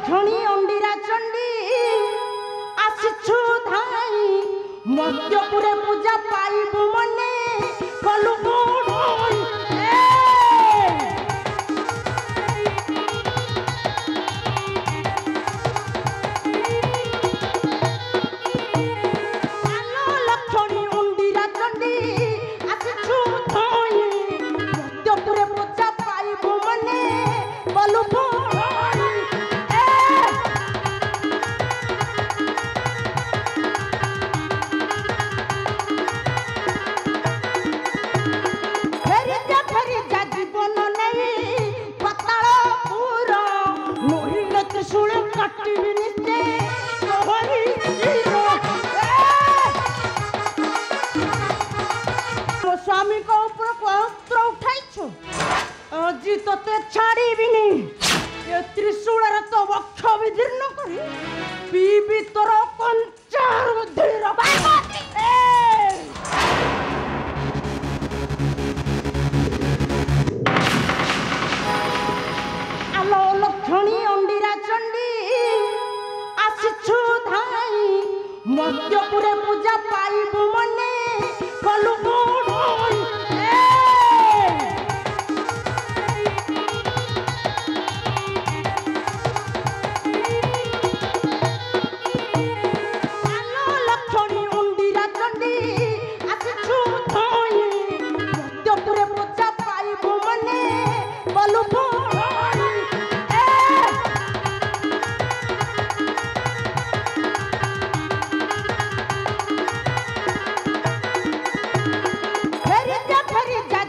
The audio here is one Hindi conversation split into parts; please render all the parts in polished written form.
लक्षणी अंडीरा चंडी आसिछु धाई मध्यपुरे पूजा पाइबु मने कलु गोडोई आलो लक्षणी अंडीरा चंडी आसिछु धाई मध्यपुरे पूजा पाइबु मने कलु स्वामी को ऊपर अस्त्र उठाइछु अजी तते छाड़ीबिनी ये त्रिशूल तो वक्ष विदीर्ण करी पीबी तोर कंचार बुद्धिर आलो लक्षणी अंडीरा चंडी आसिछु धाई मध्यपुरे पूजा पाइबु मने कलु गोडोई आलो लक्षणी अंडीरा चंडी आसिछु धाई मध्यपुरे पूजा पाइबु मने कलु गोडोई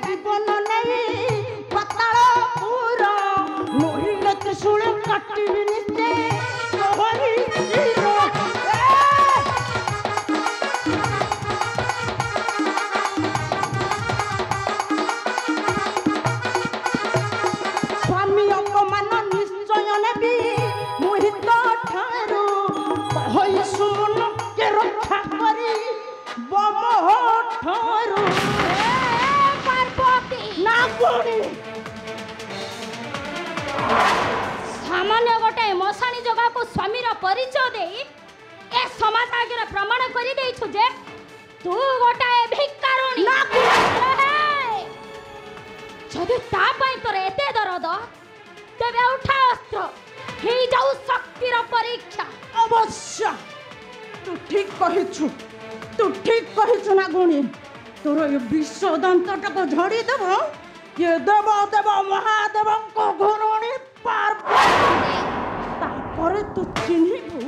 जीवन नहीं पताल पूरा नोहिल त्रिशूल काटिबि निश्चे स्वामी अपमान निश्चय नेबी मोहित ठारू कहि सुमन के रक्षा करी बम ठारू सामान्य गोटे मशाणी जगह को स्वामीर परिचय दे ए समाज आगे प्रमाण कर देछु जे तू गोटे भिकारुणी जदि ता पई तोर एते दरद तेबे उठा अस्त्र हे जाऊ शक्तिर परीक्षा अवश्य तू ठीक कहिछु ना गुणी तोर ये विश्व दंतटको झड़ी देव ये देव देव महादेव को घुरुणी पार्वती तापरे तू चिन्हिबु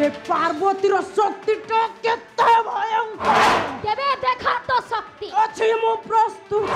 ये पार्वतीर शक्ति तो केते भयंकर तेबे देखा तो शक्ति अछि मु प्रस्तुत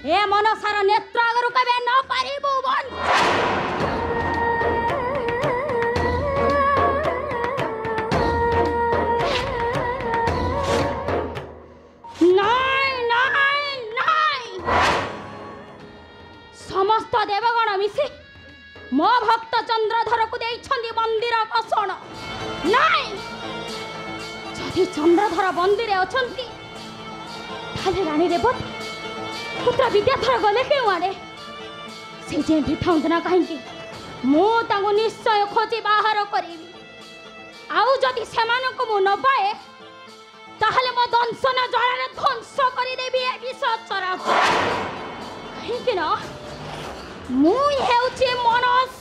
ए मनसार नेत्र अगर कबे न पारिबु बन नाई नाई नाई समस्त देवगण मिसी मो भक्त चंद्रधर को देइछंदी बंद मंदिर कसण नाई जदि चंद्रधर मंदिर अछंती ताले रानी रेवती पुत्र विद्याधर गले के आड़े से जे थाउना कहीं मु निश्चय खोजी बाहर करी आउ जदि सेमानक मु न पाए ताहले मो दंशन जलारे ध्वंस करी देबी ए विष चराचर कहीं कि ना मु हेउची मनस